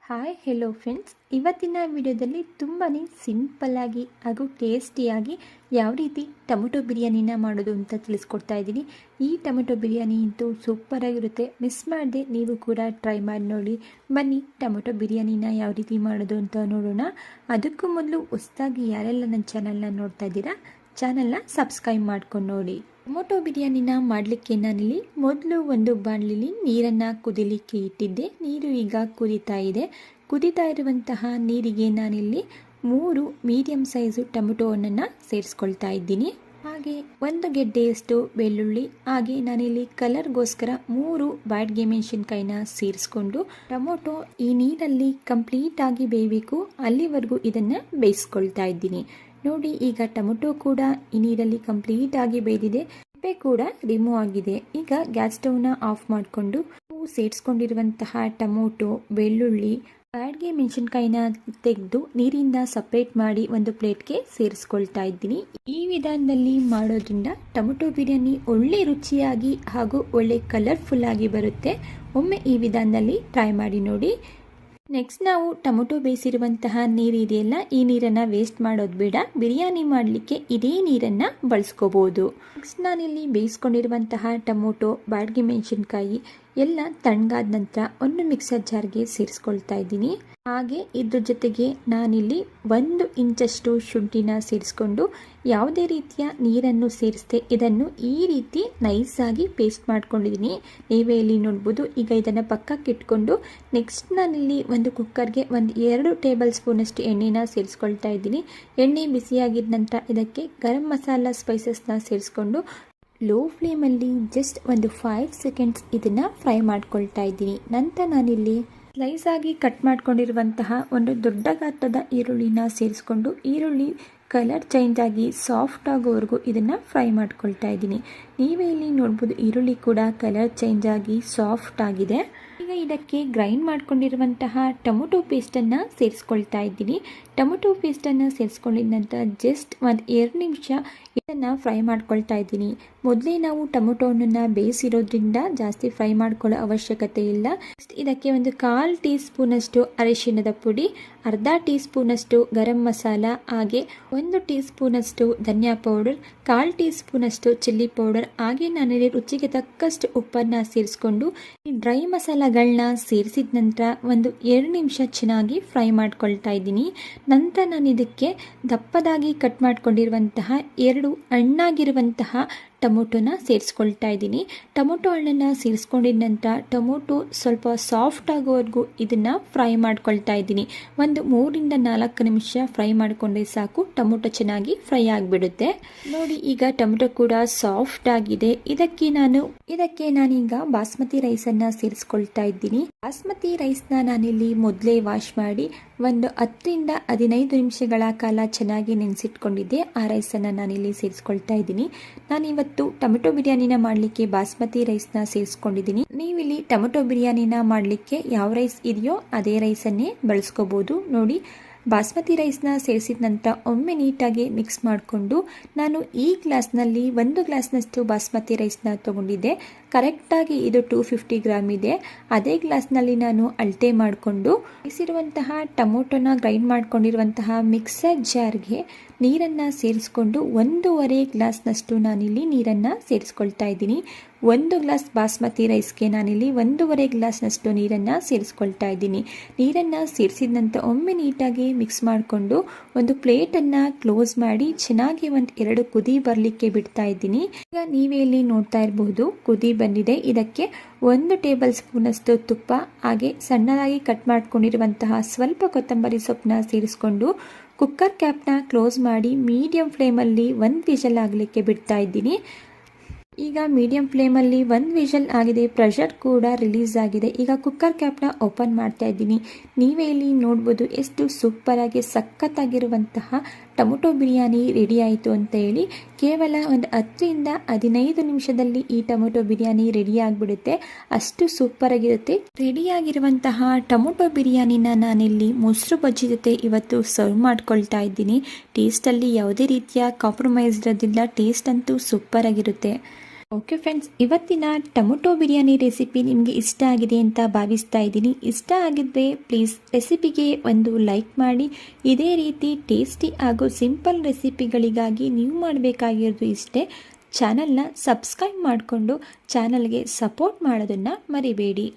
Hi hello friends, ಇವತ್ತಿನ ವಿಡಿಯೋದಲ್ಲಿ ತುಂಬಾ ಸಿಂಪಲ್ಲಾಗಿ ಹಾಗೂ ಟೇಸ್ಟಿಯಾಗಿ ಯಾವ ರೀತಿ ಟೊಮೆಟೊ ಬಿರಿಯಾನಿನ ಮಾಡೋದು ಅಂತ ತಿಳಿಸ್ಕೊಡ್ತಾ ಇದ್ದೀನಿ. ಈ ಟೊಮೆಟೊ ಬಿರಿಯಾನಿ ಅಂತೂ ಸೂಪರಾಗಿರುತ್ತೆ. ಮಿಸ್ ಮಾಡದೆ ನೀವು ಕೂಡ ಟ್ರೈ ಮಾಡಿ ನೋಡಿ. ಬನ್ನಿ ಟೊಮೆಟೊ ಬಿರಿಯಾನಿನ ಯಾವ ರೀತಿ ಮಾಡೋದು ಅಂತ ನೋಡೋಣ. ಅದಕ್ಕೂ ಮೊದಲು ಹೊಸದಾಗಿ ಯಾರೆಲ್ಲ ನನ್ನ ಚಾನಲ್ನ ನೋಡ್ತಾ ಇದ್ದೀರಾ, ಚಾನಲ್ನ ಸಬ್ಸ್ಕ್ರೈಬ್ ಮಾಡ್ಕೊಂಡು ನೋಡಿ. ಟೊಮೊಟೊ ಬಿರಿಯಾನಿನ ಮಾಡಲಿಕ್ಕೆ ನಾನಿಲ್ಲಿ ಮೊದಲು ಒಂದು ಬಾಣಲಿಲಿ ನೀರನ್ನು ಕುದಿಲಿಕ್ಕೆ ಇಟ್ಟಿದ್ದೆ. ನೀರು ಈಗ ಕುದೀತಾ ಇರುವಂತಹ ನೀರಿಗೆ ನಾನಿಲ್ಲಿ 3 ಮೀಡಿಯಂ ಸೈಜು ಟೊಮೆಟೊ ಹಣ್ಣನ್ನು ಸೇರಿಸ್ಕೊಳ್ತಾ ಇದ್ದೀನಿ. ಹಾಗೆ 1 ಗೆಡ್ಡೆಯಷ್ಟು ಬೆಳ್ಳುಳ್ಳಿ, ಹಾಗೆ ನಾನಿಲ್ಲಿ ಕಲರ್ಗೋಸ್ಕರ 3 ಬ್ಯಾಡಗೆ ಮೆಣಸಿನ್ಕಾಯಿನ ಸೇರಿಸ್ಕೊಂಡು ಟೊಮೊಟೊ ಈ ನೀರಲ್ಲಿ ಕಂಪ್ಲೀಟಾಗಿ ಬೇಯಬೇಕು, ಅಲ್ಲಿವರೆಗೂ ಇದನ್ನು ಬೇಯಿಸ್ಕೊಳ್ತಾ ಇದ್ದೀನಿ. ನೋಡಿ, ಈಗ ಟೊಮೊಟೊ ಕೂಡ ಈ ನೀರಲ್ಲಿ ಕಂಪ್ಲೀಟ್ ಆಗಿ ಬೇಯ್ದಿದೆ, ಸಿಪ್ಪೆ ಕೂಡ ರಿಮೂವ್ ಆಗಿದೆ. ಈಗ ಗ್ಯಾಸ್ ಸ್ಟವ್ನ ಆಫ್ ಮಾಡಿಕೊಂಡು ಸೇರಿಸ್ಕೊಂಡಿರುವಂತಹ ಟೊಮೊಟೊ, ಬೆಳ್ಳುಳ್ಳಿ, ಬ್ಯಾಡಗೆ ಮೆಣಸಿನ್ಕಾಯಿನ ತೆಗೆದು ನೀರಿಂದ ಸಪ್ರೇಟ್ ಮಾಡಿ ಒಂದು ಪ್ಲೇಟ್ಗೆ ಸೇರಿಸ್ಕೊಳ್ತಾ ಇದ್ದೀನಿ. ಈ ವಿಧಾನದಲ್ಲಿ ಮಾಡೋದ್ರಿಂದ ಟೊಮೊಟೊ ಬಿರಿಯಾನಿ ಒಳ್ಳೆ ರುಚಿಯಾಗಿ ಹಾಗೂ ಒಳ್ಳೆ ಕಲರ್ಫುಲ್ ಆಗಿ ಬರುತ್ತೆ. ಒಮ್ಮೆ ಈ ವಿಧಾನದಲ್ಲಿ ಟ್ರೈ ಮಾಡಿ ನೋಡಿ. ನೆಕ್ಸ್ಟ್ ನಾವು ಟೊಮೊಟೊ ಬೇಯಿಸಿರುವಂತಹ ನೀರು ಇದೆಯಲ್ಲ, ಈ ನೀರನ್ನು ವೇಸ್ಟ್ ಮಾಡೋದು ಬೇಡ. ಬಿರಿಯಾನಿ ಮಾಡಲಿಕ್ಕೆ ಇದೇ ನೀರನ್ನು ಬಳಸ್ಕೋಬೋದು. ನೆಕ್ಸ್ಟ್ ನಾನಿಲ್ಲಿ ಬೇಯಿಸ್ಕೊಂಡಿರುವಂತಹ ಟೊಮೊಟೊ, ಬ್ಯಾಡಗೆ ಮೆಣಸಿನ್ಕಾಯಿ ಎಲ್ಲ ತಣ್ಣಗಾದ ನಂತರ ಒಂದು ಮಿಕ್ಸರ್ ಜಾರ್ಗೆ ಸೇರಿಸ್ಕೊಳ್ತಾ ಇದ್ದೀನಿ. ಹಾಗೆ ಇದ್ರ ಜೊತೆಗೆ ನಾನಿಲ್ಲಿ 1 ಇಂಚಷ್ಟು ಶುಂಠಿನ ಸೇರಿಸ್ಕೊಂಡು ಯಾವುದೇ ರೀತಿಯ ನೀರನ್ನು ಸೇರಿಸದೆ ಇದನ್ನು ಈ ರೀತಿ ನೈಸಾಗಿ ಪೇಸ್ಟ್ ಮಾಡ್ಕೊಂಡಿದ್ದೀನಿ. ನೀವೇ ಇಲ್ಲಿ ನೋಡ್ಬೋದು. ಈಗ ಇದನ್ನು ಪಕ್ಕಕ್ಕೆ ಇಟ್ಕೊಂಡು ನೆಕ್ಸ್ಟ್ ನಾನಿಲ್ಲಿ ಒಂದು ಕುಕ್ಕರ್ಗೆ 2 ಟೇಬಲ್ ಸ್ಪೂನಷ್ಟು ಎಣ್ಣೆನ ಸೇರಿಸ್ಕೊಳ್ತಾ ಇದ್ದೀನಿ. ಎಣ್ಣೆ ಬಿಸಿಯಾಗಿದ್ದ ನಂತರ ಇದಕ್ಕೆ ಗರಂ ಮಸಾಲ ಸ್ಪೈಸಸ್ನ ಸೇರಿಸ್ಕೊಂಡು ಲೋ ಫ್ಲೇಮಲ್ಲಿ ಜಸ್ಟ್ ಒಂದು 5 ಸೆಕೆಂಡ್ಸ್ ಇದನ್ನು ಫ್ರೈ ಮಾಡ್ಕೊಳ್ತಾ ಇದ್ದೀನಿ. ನಂತರ ನಾನಿಲ್ಲಿ ಸ್ಲೈಸ್ ಆಗಿ ಕಟ್ ಮಾಡ್ಕೊಂಡಿರುವಂತಹ ಒಂದು ದೊಡ್ಡ ಗಾತ್ರದ ಈರುಳ್ಳಿನ ಸೇರಿಸ್ಕೊಂಡು ಈರುಳ್ಳಿ ಕಲರ್ ಚೇಂಜ್ ಆಗಿ ಸಾಫ್ಟ್ ಆಗೋವರೆಗೂ ಇದನ್ನು ಫ್ರೈ ಮಾಡ್ಕೊಳ್ತಾ ಇದ್ದೀನಿ. ನೀವೇ ಇಲ್ಲಿ ನೋಡ್ಬೋದು, ಈರುಳ್ಳಿ ಕೂಡ ಕಲರ್ ಚೇಂಜ್ ಆಗಿ ಸಾಫ್ಟ್ ಆಗಿದೆ. ಈಗ ಇದಕ್ಕೆ ಗ್ರೈಂಡ್ ಮಾಡ್ಕೊಂಡಿರುವಂತಹ ಟೊಮೊಟೊ ಪೇಸ್ಟನ್ನು ಸೇರಿಸ್ಕೊಳ್ತಾ ಇದ್ದೀನಿ. ಟೊಮೊಟೊ ಪೇಸ್ಟನ್ನು ಸೇರಿಸ್ಕೊಂಡಿದ ನಂತರ ಜಸ್ಟ್ 1-2 ನಿಮಿಷ ಇದನ್ನು ಫ್ರೈ ಮಾಡ್ಕೊಳ್ತಾ ಇದ್ದೀನಿ. ಮೊದಲೇ ನಾವು ಟೊಮೊಟೊ ಹಣ್ಣನ್ನು ಬೇಯಿಸಿರೋದ್ರಿಂದ ಜಾಸ್ತಿ ಫ್ರೈ ಮಾಡ್ಕೊಳ್ಳೋ ಅವಶ್ಯಕತೆ ಇಲ್ಲ. ನೆಕ್ಸ್ಟ್ ಇದಕ್ಕೆ ಒಂದು 1/4 ಟೀ ಸ್ಪೂನಷ್ಟು ಅರಿಶಿಣದ ಪುಡಿ, ಅರ್ಧ ಟೀ ಸ್ಪೂನಷ್ಟು ಗರಂ ಮಸಾಲ, ಹಾಗೆ 1 ಟೀ ಸ್ಪೂನಷ್ಟು ಧನಿಯಾ ಪೌಡರ್, 1/4 ಟೀ ಸ್ಪೂನಷ್ಟು ಚಿಲ್ಲಿ ಪೌಡರ್, ಹಾಗೆ ನಾನಿಲ್ಲಿ ರುಚಿಗೆ ತಕ್ಕಷ್ಟು ಉಪ್ಪನ್ನು ಸೇರಿಸ್ಕೊಂಡು ಈ ಡ್ರೈ ಮಸಾಲಗಳನ್ನ ಸೇರಿಸಿದ ನಂತರ 2 ನಿಮಿಷ ಚೆನ್ನಾಗಿ ಫ್ರೈ ಮಾಡ್ಕೊಳ್ತಾ ಇದ್ದೀನಿ. ನಂತರ ನಾನು ಇದಕ್ಕೆ ದಪ್ಪದಾಗಿ ಕಟ್ ಮಾಡ್ಕೊಂಡಿರುವಂತಹ 2 ಹಣ್ಣಾಗಿರುವಂತಹ ಟೊಮೊಟೊನ ಸೇರಿಸ್ಕೊಳ್ತಾ ಇದ್ದೀನಿ. ಟೊಮೊಟೊ ಹಣ್ಣನ್ನು ಸೇರಿಸ್ಕೊಂಡಿದ ನಂತರ ಟೊಮೊಟೊ ಸ್ವಲ್ಪ ಸಾಫ್ಟ್ ಆಗೋವರೆಗೂ ಇದನ್ನು ಫ್ರೈ ಮಾಡ್ಕೊಳ್ತಾ ಇದ್ದೀನಿ. 3-4 ನಿಮಿಷ ಫ್ರೈ ಮಾಡಿಕೊಂಡ್ರೆ ಸಾಕು, ಟೊಮೊಟೊ ಚೆನ್ನಾಗಿ ಫ್ರೈ ಆಗಿಬಿಡುತ್ತೆ. ನೋಡಿ, ಈಗ ಟೊಮೊಟೊ ಕೂಡ ಸಾಫ್ಟ್ ಆಗಿದೆ. ಇದಕ್ಕೆ ನಾನೀಗ ಬಾಸ್ಮತಿ ರೈಸನ್ನು ಸೇರಿಸ್ಕೊಳ್ತಾ ಇದ್ದೀನಿ. ಬಾಸ್ಮತಿ ರೈಸ್ನ ನಾನಿಲ್ಲಿ ಮೊದಲೇ ವಾಶ್ ಮಾಡಿ 10-15 ನಿಮಿಷಗಳ ಕಾಲ ಚೆನ್ನಾಗಿ ನೆನೆಸಿಟ್ಕೊಂಡಿದ್ದೆ. ಆ ರೈಸನ್ನು ನಾನಿಲ್ಲಿ ಸೇರಿಸ್ಕೊಳ್ತಾ ಇದ್ದೀನಿ. ನಾನಿವತ್ತು ಟೊಮೆಟೊ ಬಿರಿಯಾನಿನ ಮಾಡಲಿಕ್ಕೆ ಬಾಸ್ಮತಿ ರೈಸ್ನ ಸೇರಿಸ್ಕೊಂಡಿದ್ದೀನಿ. ನೀವಿಲ್ಲಿ ಟೊಮೆಟೊ ಬಿರಿಯಾನಿನ ಮಾಡಲಿಕ್ಕೆ ಯಾವ ರೈಸ್ ಇದೆಯೋ ಅದೇ ರೈಸನ್ನೇ ಬಳಸ್ಕೋಬೋದು. ನೋಡಿ, ಬಾಸ್ಮತಿ ರೈಸ್ನ ಸೇರಿಸಿದ ನಂತರ ಒಮ್ಮೆ ನೀಟಾಗಿ ಮಿಕ್ಸ್ ಮಾಡಿಕೊಂಡು ನಾನು ಈ ಗ್ಲಾಸ್ನಲ್ಲಿ 1 ಗ್ಲಾಸ್ನಷ್ಟು ಬಾಸ್ಮತಿ ರೈಸ್ನ ತೊಗೊಂಡಿದ್ದೆ. ಕರೆಕ್ಟಾಗಿ ಇದು 250 ಗ್ರಾಮ್ ಇದೆ. ಅದೇ ಗ್ಲಾಸ್ನಲ್ಲಿ ನಾನು ಅಳತೆ ಮಾಡಿಕೊಂಡು ಬೇಯಿಸಿರುವಂತಹ ಟೊಮೊಟೊನ ಗ್ರೈಂಡ್ ಮಾಡ್ಕೊಂಡಿರುವಂತಹ ಮಿಕ್ಸರ್ ಜಾರ್ಗೆ ನೀರನ್ನು ಸೇರಿಸ್ಕೊಂಡು 1.5 ಗ್ಲಾಸ್ನಷ್ಟು ನಾನಿಲ್ಲಿ ನೀರನ್ನು ಸೇರಿಸ್ಕೊಳ್ತಾ ಇದ್ದೀನಿ. 1 ಗ್ಲಾಸ್ ಬಾಸ್ಮತಿ ರೈಸ್ಗೆ ನಾನಿಲ್ಲಿ 1.5 ಗ್ಲಾಸ್ನಷ್ಟು ನೀರನ್ನು ಸೇರಿಸ್ಕೊಳ್ತಾ ಇದ್ದೀನಿ. ನೀರನ್ನು ಸೇರಿಸಿದ ನಂತರ ಒಮ್ಮೆ ನೀಟಾಗಿ ಮಿಕ್ಸ್ ಮಾಡಿಕೊಂಡು ಒಂದು ಪ್ಲೇಟನ್ನು ಕ್ಲೋಸ್ ಮಾಡಿ ಚೆನ್ನಾಗಿ 2 ಕುದಿ ಬರಲಿಕ್ಕೆ ಬಿಡ್ತಾ ಇದ್ದೀನಿ. ಈಗ ನೀವೇ ಇಲ್ಲಿ ನೋಡ್ತಾ ಇರಬಹುದು, ಕುದಿ ಬಂದಿದೆ. ಇದಕ್ಕೆ 1 ಟೇಬಲ್ ಸ್ಪೂನಷ್ಟು ತುಪ್ಪ, ಹಾಗೆ ಸಣ್ಣದಾಗಿ ಕಟ್ ಮಾಡ್ಕೊಂಡಿರುವಂತಹ ಸ್ವಲ್ಪ ಕೊತ್ತಂಬರಿ ಸೊಪ್ಪನ್ನ ಸೇರಿಸ್ಕೊಂಡು ಕುಕ್ಕರ್ ಕ್ಯಾಪ್ನ ಕ್ಲೋಸ್ ಮಾಡಿ ಮೀಡಿಯಂ ಫ್ಲೇಮಲ್ಲಿ 1 ವಿಷಲ್ ಆಗಲಿಕ್ಕೆ ಬಿಡ್ತಾ ಇದ್ದೀನಿ. ಈಗ ಮೀಡಿಯಂ ಫ್ಲೇಮಲ್ಲಿ 1 ವಿಷಲ್ ಆಗಿದೆ, ಪ್ರೆಷರ್ ಕೂಡ ರಿಲೀಸ್ ಆಗಿದೆ. ಈಗ ಕುಕ್ಕರ್ ಕ್ಯಾಪ್ನ ಓಪನ್ ಮಾಡ್ತಾ ಇದ್ದೀನಿ. ನೀವೇ ಇಲ್ಲಿ ನೋಡ್ಬೋದು ಎಷ್ಟು ಸೂಪರಾಗಿ ಸಖತ್ತಾಗಿರುವಂತಹ ಟೊಮೊಟೊ ಬಿರಿಯಾನಿ ರೆಡಿ ಆಯಿತು ಅಂತ ಹೇಳಿ. ಕೇವಲ 10-15 ನಿಮಿಷದಲ್ಲಿ ಈ ಟೊಮೊಟೊ ಬಿರಿಯಾನಿ ರೆಡಿ ಆಗಿಬಿಡುತ್ತೆ. ಅಷ್ಟು ಸೂಪರಾಗಿರುತ್ತೆ. ರೆಡಿಯಾಗಿರುವಂತಹ ಟೊಮೊಟೊ ಬಿರಿಯಾನಿನ ನಾನಿಲ್ಲಿ ಮೊಸರು ಬಜ್ಜಿ ಜೊತೆ ಇವತ್ತು ಸರ್ವ್ ಮಾಡ್ಕೊಳ್ತಾ ಇದ್ದೀನಿ. ಟೇಸ್ಟಲ್ಲಿ ಯಾವುದೇ ರೀತಿಯ ಕಾಂಪ್ರಮೈಸ್ ಇರೋದಿಲ್ಲ. ಟೇಸ್ಟ್ ಅಂತೂ ಸೂಪರಾಗಿರುತ್ತೆ. ಓಕೆ ಫ್ರೆಂಡ್ಸ್, ಇವತ್ತಿನ ಟೊಮೊಟೊ ಬಿರಿಯಾನಿ ರೆಸಿಪಿ ನಿಮಗೆ ಇಷ್ಟ ಆಗಿದೆ ಅಂತ ಭಾವಿಸ್ತಾ ಇದ್ದೀನಿ. ಇಷ್ಟ ಆಗಿದ್ದರೆ ಪ್ಲೀಸ್ ರೆಸಿಪಿಗೆ ಒಂದು ಲೈಕ್ ಮಾಡಿ. ಇದೇ ರೀತಿ ಟೇಸ್ಟಿ ಹಾಗೂ ಸಿಂಪಲ್ ರೆಸಿಪಿಗಳಿಗಾಗಿ ನೀವು ಮಾಡಬೇಕಾಗಿರೋದು ಇಷ್ಟೇ, ಚಾನಲ್ನ ಸಬ್ಸ್ಕ್ರೈಬ್ ಮಾಡಿಕೊಂಡು ಚಾನಲ್ಗೆ ಸಪೋರ್ಟ್ ಮಾಡೋದನ್ನು ಮರಿಬೇಡಿ.